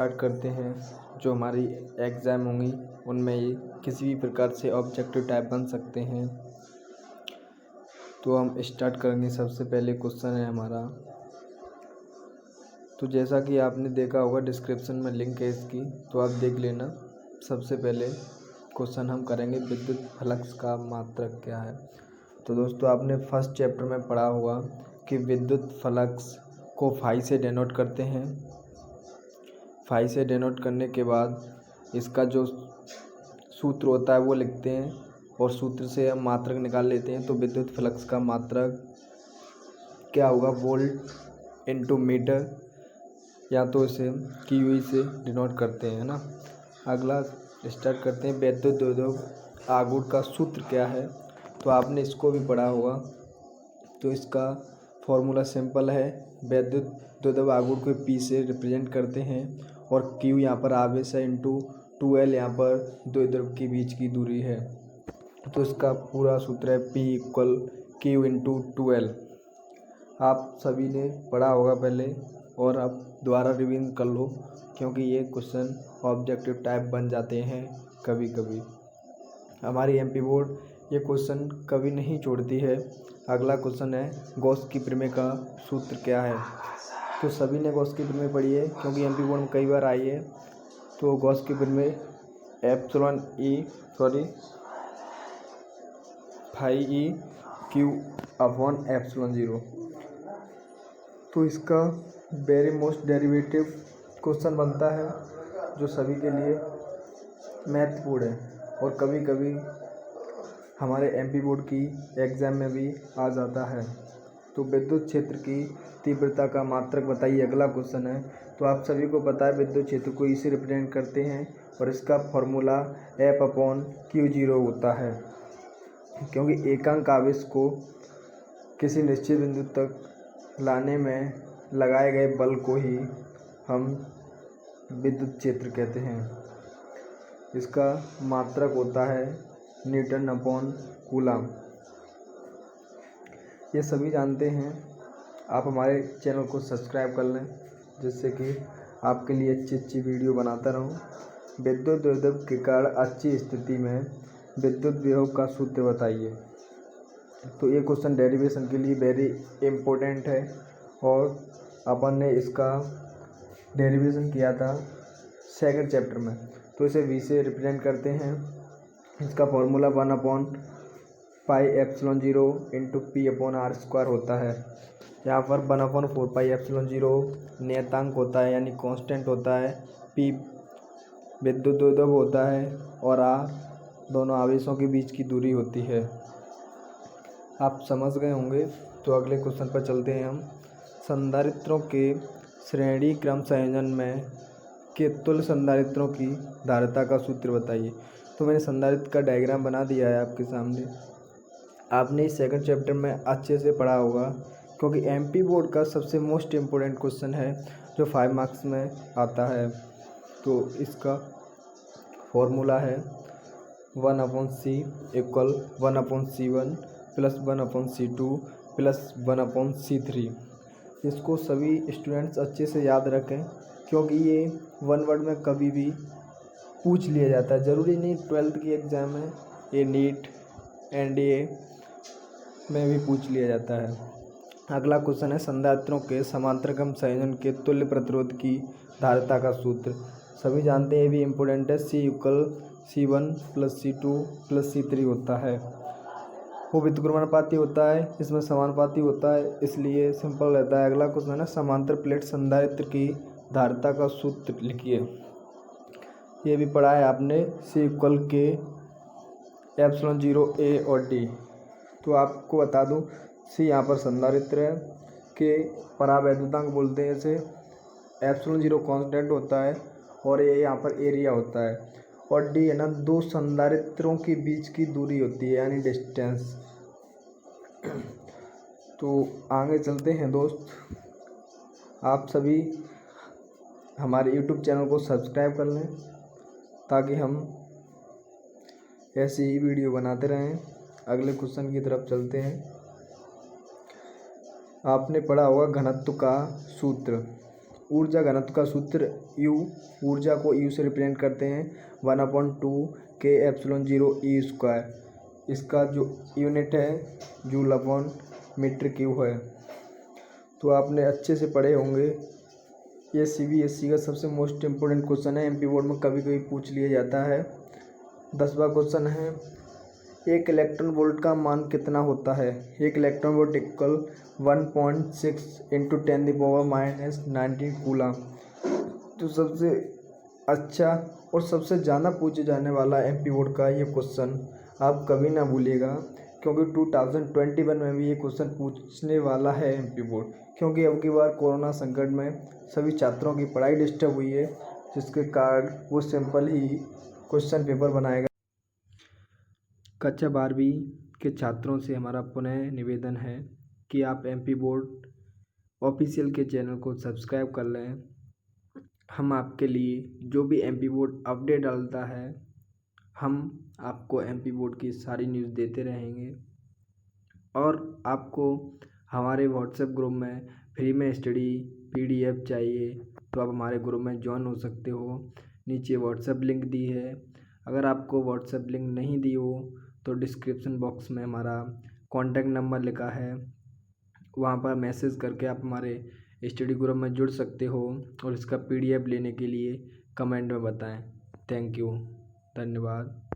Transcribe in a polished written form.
Start करते हैं। जो हमारी एग्ज़ाम होंगी उनमें ये किसी भी प्रकार से ऑब्जेक्टिव टाइप बन सकते हैं। तो हम स्टार्ट करेंगे। सबसे पहले क्वेश्चन है हमारा, तो जैसा कि आपने देखा होगा डिस्क्रिप्शन में लिंक है इसकी, तो आप देख लेना। सबसे पहले क्वेश्चन हम करेंगे, विद्युत फ्लक्स का मात्रक क्या है। तो दोस्तों आपने फर्स्ट चैप्टर में पढ़ा होगा कि विद्युत फ्लक्स को फाई से डिनोट करते हैं। फाई से डिनोट करने के बाद इसका जो सूत्र होता है वो लिखते हैं और सूत्र से हम मात्रक निकाल लेते हैं। तो विद्युत फ्लक्स का मात्रक क्या होगा, वोल्ट इनटू मीटर, या तो इसे क्यूई से डिनोट करते हैं ना। अगला स्टार्ट करते हैं, विद्युत द्योतक आघूर्ण का सूत्र क्या है। तो आपने इसको भी पढ़ा होगा। तो इसका फॉर्मूला सिंपल है, विद्युत द्योतक आघूर्ण को पी से रिप्रेजेंट करते हैं और क्यू यहाँ पर आवेश है इंटू 2L यहाँ पर द्विध्रुव के बीच की दूरी है। तो इसका पूरा सूत्र है P equal Q into 2L। आप सभी ने पढ़ा होगा पहले और आप दोबारा रिवीजन कर लो, क्योंकि ये क्वेश्चन ऑब्जेक्टिव टाइप बन जाते हैं कभी कभी। हमारी एमपी बोर्ड ये क्वेश्चन कभी नहीं छोड़ती है। अगला क्वेश्चन है, गॉस की प्रमेय का सूत्र क्या है। तो सभी ने गॉस की प्रमेय पढ़ी है, क्योंकि एमपी बोर्ड में कई बार आई है। तो गॉस की प्रमेय phi E Q upon epsilon 0। तो इसका वेरी मोस्ट डेरिवेटिव क्वेश्चन बनता है, जो सभी के लिए महत्वपूर्ण है और कभी कभी हमारे एमपी बोर्ड की एग्ज़ाम में भी आ जाता है। तो विद्युत क्षेत्र की तीव्रता का मात्रक बताइए, अगला क्वेश्चन है। तो आप सभी को पता है विद्युत क्षेत्र को इसे रिप्रेजेंट करते हैं और इसका फॉर्मूला F अपॉन Q0 होता है, क्योंकि एकांक आवेश को किसी निश्चित बिंदु तक लाने में लगाए गए बल को ही हम विद्युत क्षेत्र कहते हैं। इसका मात्रक होता है न्यूटन अपॉन कूलम। ये सभी जानते हैं। आप हमारे चैनल को सब्सक्राइब कर लें, जिससे कि आपके लिए अच्छी अच्छी वीडियो बनाता रहूं। विद्युत द्योतक के कारण अच्छी स्थिति में विद्युत विभव का सूत्र बताइए। तो ये क्वेश्चन डेरिवेशन के लिए वेरी इम्पोर्टेंट है और अपन ने इसका डेरिवेशन किया था सेकंड चैप्टर में। तो इसे V से रिप्रेजेंट करते हैं। इसका formula 1 upon pi epsilon 0 into P upon R square होता है। यहाँ पर 1 अपॉन 4 पाई एप्सिलॉन 0 नियतांक होता है, यानी कांस्टेंट होता है। पी विद्युत द्योतक होता है और आर दोनों आवेशों के बीच की दूरी होती है। आप समझ गए होंगे। तो अगले क्वेश्चन पर चलते हैं हम। संधारित्रों के श्रेणी क्रम संयोजन में के तुल्य संधारित्रों की धारिता का सूत्र बताइए। तो मैंने संधारित्र का डायग्राम बना दिया है आपके सामने। आपने इस सेकंड चैप्टर में अच्छे से पढ़ा होगा, क्योंकि एमपी बोर्ड का सबसे मोस्ट इम्पोर्टेंट क्वेश्चन है जो 5 मार्क्स में आता है। तो इसका फॉर्मूला है 1/c equal 1/c1 plus 1/c2 plus 1/c3। इसको सभी स्टूडेंट्स अच्छे से याद रखें, क्योंकि ये 1 वर्ड में कभी भी पूछ लिया जाता है। ज़रूरी नहीं 12th की एग्ज़ाम में, ये नीट NDA में भी पूछ लिया जाता है। अगला क्वेश्चन है, संधारित्रों के समांतर क्रम संयोजन के तुल्य प्रतिरोध की धारिता का सूत्र। सभी जानते हैं, ये भी इम्पोर्टेंट है। C equal C1 plus C2 plus C3 होता है। वो व्युत्क्रमानुपाती होता है, इसमें समानुपाती होता है, इसलिए सिंपल रहता है। अगला क्वेश्चन है, समांतर प्लेट संधारित्र की धारिता का सूत्र लिखिए। ये भी पढ़ा है आपने, C इक्वल के एप्सिलॉन 0 A और D। तो आपको बता दूं, C यहाँ पर संधारित्र है, के परावैद्युतांक बोलते हैं इसे, एप्सिलॉन 0 कांस्टेंट होता है और ये यहाँ पर एरिया होता है, और D है ना, दो संधारित्रों के बीच की दूरी होती है, यानी डिस्टेंस। तो आगे चलते हैं दोस्त। आप सभी हमारे YouTube चैनल को सब्सक्राइब कर लें, ताकि हम ऐसी ही वीडियो बनाते रहें। अगले क्वेश्चन की तरफ चलते हैं। आपने पढ़ा होगा घनत्व का सूत्र। ऊर्जा घनत्व का सूत्र U, ऊर्जा को U से रिप्रेजेंट करते हैं 1/2 K ε0 E²। इसका जो यूनिट है जूल अपॉन मीटर क्यूब है। तो आपने अच्छे से पढ़े होंगे। ये CBSE का सबसे मोस्ट इम्पोर्टेंट क्वेश्चन है, MP बोर्ड में कभी कभी पूछ लिया जाता है। 10वां क्वेश्चन है, एक इलेक्ट्रॉन वोल्ट का मान कितना होता है। एक इलेक्ट्रॉन वोल्ट इक्वल 1.6 × 10⁻⁻19 कूलम। तो सबसे अच्छा और सबसे ज़्यादा पूछे जाने वाला MP बोर्ड का ये क्वेश्चन आप कभी ना भूलिएगा, क्योंकि 2021 में भी ये क्वेश्चन पूछने वाला है MP बोर्ड। क्योंकि अब की बार कोरोना संकट में सभी छात्रों की पढ़ाई डिस्टर्ब हुई है, जिसके कारण वो सिंपल ही क्वेश्चन पेपर बनाएगा। कक्षा 12वीं के छात्रों से हमारा पुनः निवेदन है कि आप MP बोर्ड ऑफिशियल के चैनल को सब्सक्राइब कर लें। हम आपके लिए जो भी MP बोर्ड अपडेट डालता है, हम आपको MP बोर्ड की सारी न्यूज़ देते रहेंगे। और आपको हमारे व्हाट्सएप ग्रुप में फ्री में स्टडी PDF चाहिए तो आप हमारे ग्रुप में ज्वाइन हो सकते हो। नीचे व्हाट्सएप लिंक दी है। अगर आपको व्हाट्सएप लिंक नहीं दी हो तो डिस्क्रिप्शन बॉक्स में हमारा कॉन्टैक्ट नंबर लिखा है, वहाँ पर मैसेज करके आप हमारे स्टडी ग्रुप में जुड़ सकते हो और इसका PDF लेने के लिए कमेंट में बताएं। थैंक यू, धन्यवाद।